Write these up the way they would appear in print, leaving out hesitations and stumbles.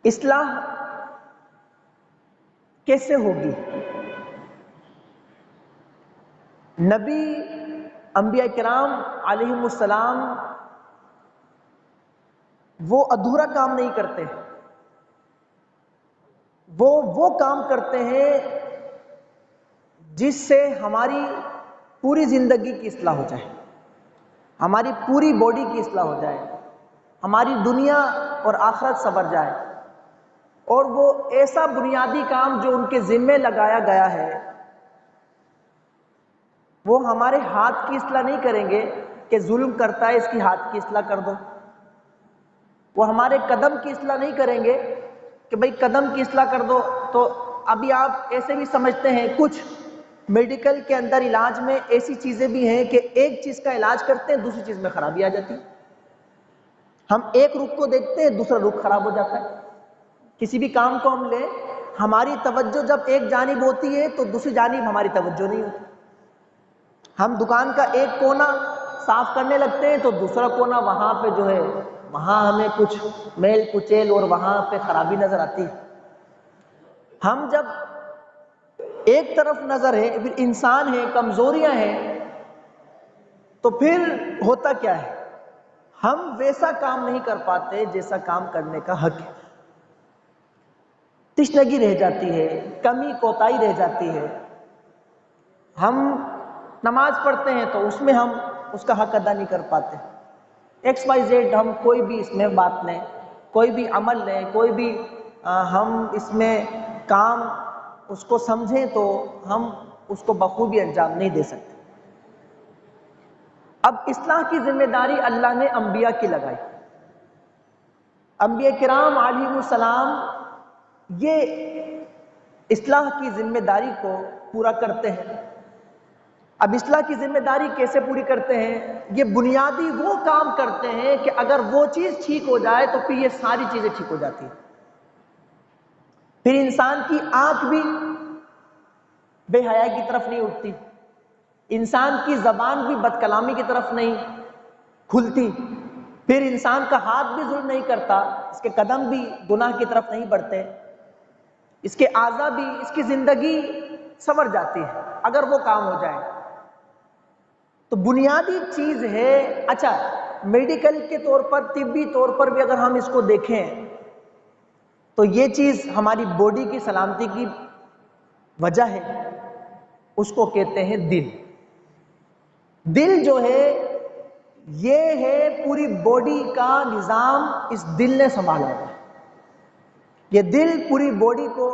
اصلاح کیسے ہوگی؟ نبی انبیاء کرام علیہم السلام وہ ادھورا کام نہیں کرتے، وہ کام کرتے ہیں جس سے ہماری پوری زندگی کی اصلاح ہو جائے، ہماری پوری باڈی کی اصلاح ہو جائے، ہماری دنیا اور آخرت سنور جائے۔ اور وہ ایسا بنیادی کام جو ان کے ذمے لگایا گیا ہے، وہ ہمارے ہاتھ کی اصلاح نہیں کریں گے کہ ظلم کرتا ہے اس کی ہاتھ کی اصلاح کر دو، وہ ہمارے قدم کی اصلاح نہیں کریں گے کہ بھئی قدم کی اصلاح کر دو۔ تو ابھی آپ ایسے بھی سمجھتے ہیں کچھ میڈیکل کے اندر علاج میں ایسی چیزیں بھی ہیں کہ ایک چیز کا علاج کرتے ہیں دوسری چیز میں خرابی آ جاتی ہے، ہم ایک رخ کو دیکھتے ہیں دوسرا رخ خراب ہو جاتا ہے۔ کسی بھی کام کو ہم لیں، ہماری توجہ جب ایک جانب ہوتی ہے تو دوسری جانب ہماری توجہ نہیں ہوتی۔ ہم دکان کا ایک کونا صاف کرنے لگتے ہیں تو دوسرا کونا وہاں پہ جو ہے وہاں ہمیں کچھ میل کچیل اور وہاں پہ خرابی نظر آتی ہے۔ ہم جب ایک طرف نظر ہے، پھر انسان ہے، کمزوریاں ہیں، تو پھر ہوتا کیا ہے؟ ہم ویسا کام نہیں کر پاتے جیسا کام کرنے کا حق ہے، تشنگی رہ جاتی ہے، کمی کوتاہی رہ جاتی ہے۔ ہم نماز پڑھتے ہیں تو اس میں ہم اس کا حق ادا نہیں کر پاتے، ایکس وائی زیڈ، ہم کوئی بھی اس میں بات لیں، کوئی بھی عمل لیں، کوئی بھی ہم اس میں کام اس کو سمجھیں تو ہم اس کو بخوبی انجام نہیں دے سکتے۔ اب اصلاح کی ذمہ داری اللہ نے انبیاء کی لگائی۔ انبیاء کرام علیہ السلام یہ اصلاح کی ذمہ داری کو پورا کرتے ہیں۔ اب اصلاح کی ذمہ داری کیسے پوری کرتے ہیں؟ یہ بنیادی وہ کام کرتے ہیں کہ اگر وہ چیز ٹھیک ہو جائے تو پھر یہ ساری چیزیں ٹھیک ہو جاتی ہیں۔ پھر انسان کی آنکھ بھی بے حیائی کی طرف نہیں اٹھتی، انسان کی زبان بھی بد کلامی کی طرف نہیں کھلتی، پھر انسان کا ہاتھ بھی ظلم نہیں کرتا، اس کے قدم بھی گناہ کی طرف نہیں بڑھتے، اس کے اعضاء بھی، اس کی زندگی سنور جاتی ہے اگر وہ کام ہو جائے۔ تو بنیادی چیز ہے۔ اچھا، میڈیکل کے طور پر، طبی طور پر بھی اگر ہم اس کو دیکھیں تو یہ چیز ہماری باڈی کی سلامتی کی وجہ ہے، اس کو کہتے ہیں دل۔ دل جو ہے یہ ہے پوری باڈی کا نظام، اس دل نے سنبھالا ہے۔ یہ دل پوری باڈی کو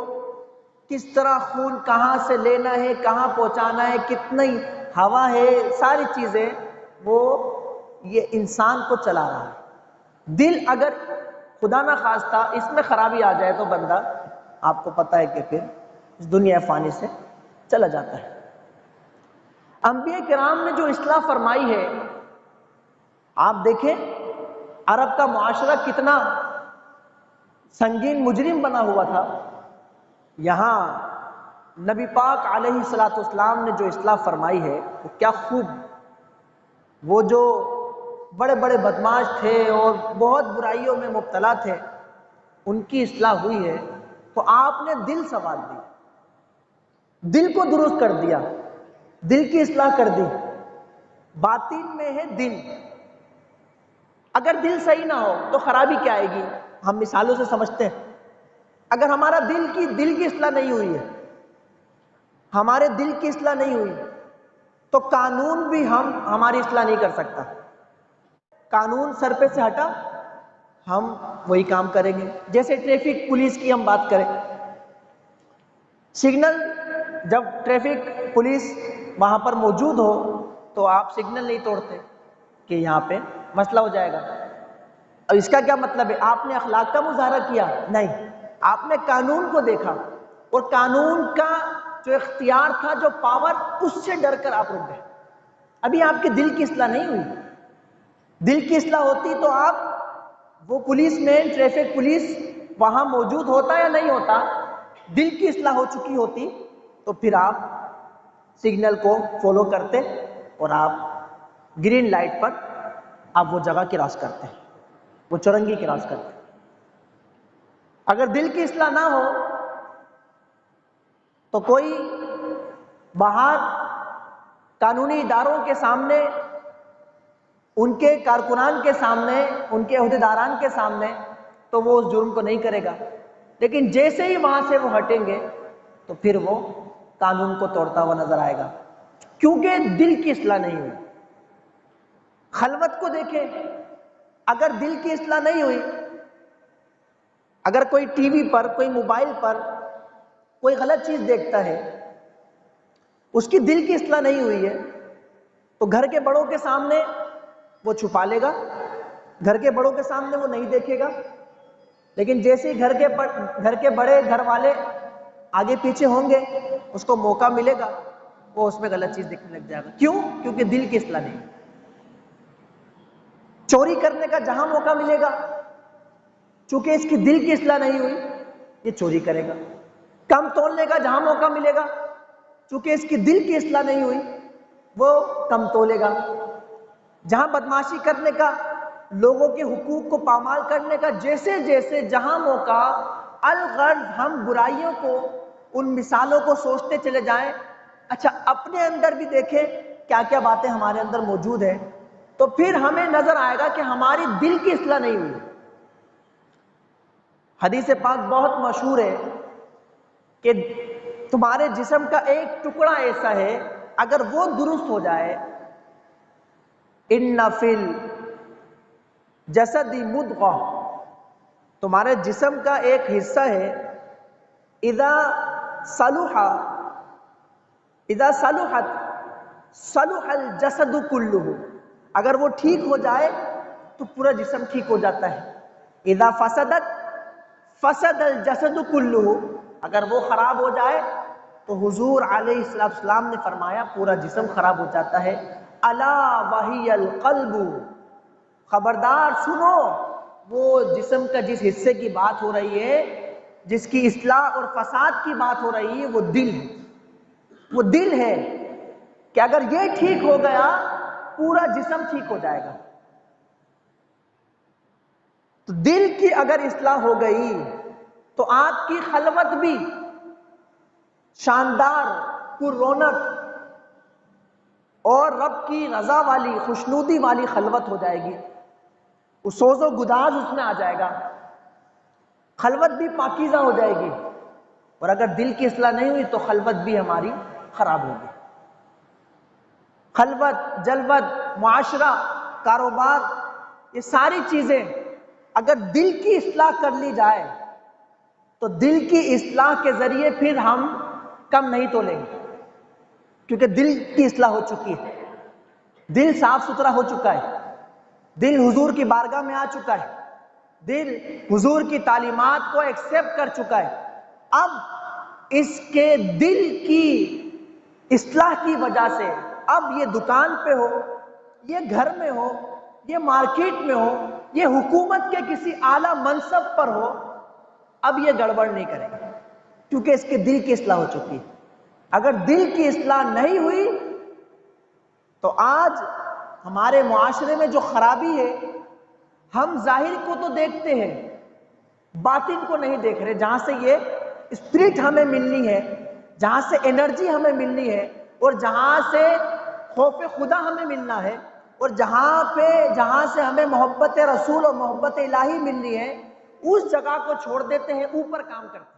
کس طرح خون کہاں سے لینا ہے، کہاں پہنچانا ہے، کتنی ہوا ہے، ساری چیزیں وہ یہ انسان کو چلا رہا ہے۔ دل اگر خدا نہ خواستہ اس میں خرابی آ جائے تو بندہ، آپ کو پتہ ہے کہ پھر اس دنیا فانی سے چلا جاتا ہے۔ انبیاء کرام نے جو اصلاح فرمائی ہے، آپ دیکھیں عرب کا معاشرہ کتنا سنگین مجرم بنا ہوا تھا، یہاں نبی پاک علیہ الصلوۃ والسلام نے جو اصلاح فرمائی ہے وہ کیا خوب، وہ جو بڑے بڑے بدماش تھے اور بہت برائیوں میں مبتلا تھے ان کی اصلاح ہوئی ہے۔ تو آپ نے دل سنوار دی، دل کو درست کر دیا، دل کی اصلاح کر دی۔ باطن میں ہے دل، اگر دل صحیح نہ ہو تو خرابی کیا آئے گی؟ ہم مثالوں سے سمجھتے ہیں۔ اگر ہمارا دل کی اصلاح نہیں ہوئی ہے، ہمارے دل کی اصلاح نہیں ہوئی تو قانون بھی ہماری اصلاح نہیں کر سکتا۔ قانون سر پہ سے ہٹا، ہم وہی کام کریں گے۔ جیسے ٹریفک پولیس کی ہم بات کریں، سگنل، جب ٹریفک پولیس وہاں پر موجود ہو تو آپ سگنل نہیں توڑتے کہ یہاں پہ مسئلہ ہو جائے گا۔ اب اس کا کیا مطلب ہے؟ آپ نے اخلاق کا مظاہرہ کیا؟ نہیں، آپ نے قانون کو دیکھا اور قانون کا جو اختیار تھا، جو پاور، اس سے ڈر کر آپ رک گئے۔ ابھی آپ کے دل کی اصلاح نہیں ہوئی۔ دل کی اصلاح ہوتی تو آپ، وہ پولیس مین، ٹریفک پولیس وہاں موجود ہوتا یا نہیں ہوتا، دل کی اصلاح ہو چکی ہوتی تو پھر آپ سگنل کو فالو کرتے اور آپ گرین لائٹ پر آپ وہ جگہ کراس کرتے، وہ چورنگی کراس کرتے۔ اگر دل کی اصلاح نہ ہو تو کوئی باہر قانونی اداروں کے سامنے، ان کے کارکنان کے سامنے، ان کے عہدیداران کے سامنے تو وہ اس جرم کو نہیں کرے گا، لیکن جیسے ہی وہاں سے وہ ہٹیں گے تو پھر وہ قانون کو توڑتا ہوا نظر آئے گا، کیونکہ دل کی اصلاح نہیں ہوئی۔ خلوت کو دیکھیں، اگر دل کی اصلاح نہیں ہوئی، اگر کوئی ٹی وی پر، کوئی موبائل پر کوئی غلط چیز دیکھتا ہے، اس کی دل کی اصلاح نہیں ہوئی ہے، تو گھر کے بڑوں کے سامنے وہ چھپا لے گا، گھر کے بڑوں کے سامنے وہ نہیں دیکھے گا، لیکن جیسے ہی گھر کے بڑے گھر والے آگے پیچھے ہوں گے، اس کو موقع ملے گا، وہ اس میں غلط چیز دیکھنے لگ جائے گا۔ کیوں؟ کیونکہ دل کی اصلاح نہیں۔ چوری کرنے کا جہاں موقع ملے گا، چونکہ اس کی دل کی اصلاح نہیں ہوئی، یہ چوری کرے گا۔ کم تولنے کا جہاں موقع ملے گا، چونکہ اس کی دل کی اصلاح نہیں ہوئی، وہ کم تولے گا۔ جہاں بدمعاشی کرنے کا، لوگوں کے حقوق کو پامال کرنے کا، جیسے جیسے جہاں موقع، الغرض ہم برائیوں کو، ان مثالوں کو سوچتے چلے جائیں۔ اچھا، اپنے اندر بھی دیکھیں کیا کیا باتیں ہمارے اندر موجود ہیں، تو پھر ہمیں نظر آئے گا کہ ہماری دل کی اصلاح نہیں ہوئی۔ حدیث پاک بہت مشہور ہے کہ تمہارے جسم کا ایک ٹکڑا ایسا ہے، اگر وہ درست ہو جائے، ان فی الجسد مضغہ، تمہارے جسم کا ایک حصہ ہے، اذا صلحت صلح الجسد کلہ، اگر وہ ٹھیک ہو جائے تو پورا جسم ٹھیک ہو جاتا ہے۔ اذا فسدت فسد الجسد کلہ، اگر وہ خراب ہو جائے تو حضور علیہ السلام نے فرمایا پورا جسم خراب ہو جاتا ہے۔ الا وہی القلب، خبردار سنو، وہ جسم کا جس حصے کی بات ہو رہی ہے، جس کی اصلاح اور فساد کی بات ہو رہی ہے، وہ دل ہے۔ وہ دل ہے کہ اگر یہ ٹھیک ہو گیا پورا جسم ٹھیک ہو جائے گا۔ تو دل کی اگر اصلاح ہو گئی تو آپ کی خلوت بھی شاندار، پر رونق اور رب کی رضا والی، خوشنودی والی خلوت ہو جائے گی، وہ سوز و گداز اس میں آ جائے گا، خلوت بھی پاکیزہ ہو جائے گی۔ اور اگر دل کی اصلاح نہیں ہوئی تو خلوت بھی ہماری خراب ہوگی۔ خلوت، جلوت، معاشرہ، کاروبار، یہ ساری چیزیں اگر دل کی اصلاح کر لی جائے تو دل کی اصلاح کے ذریعے پھر ہم کم نہیں تولیں گے، کیونکہ دل کی اصلاح ہو چکی ہے، دل صاف ستھرا ہو چکا ہے، دل حضور کی بارگاہ میں آ چکا ہے، دل حضور کی تعلیمات کو ایکسیپٹ کر چکا ہے۔ اب اس کے دل کی اصلاح کی وجہ سے اب یہ دکان پہ ہو، یہ گھر میں ہو، یہ مارکیٹ میں ہو، یہ حکومت کے کسی اعلیٰ منصب پر ہو، اب یہ گڑبڑ نہیں کرے گا، کیونکہ اس کے دل کی اصلاح ہو چکی ہے۔ اگر دل کی اصلاح نہیں ہوئی تو آج ہمارے معاشرے میں جو خرابی ہے، ہم ظاہر کو تو دیکھتے ہیں، باطن کو نہیں دیکھ رہے۔ جہاں سے یہ اسپرٹ ہمیں ملنی ہے، جہاں سے انرجی ہمیں ملنی ہے، اور جہاں سے خوف خدا ہمیں ملنا ہے، اور جہاں سے ہمیں محبت رسول اور محبت الہی ملنی ہے، اس جگہ کو چھوڑ دیتے ہیں، اوپر کام کرتے ہیں۔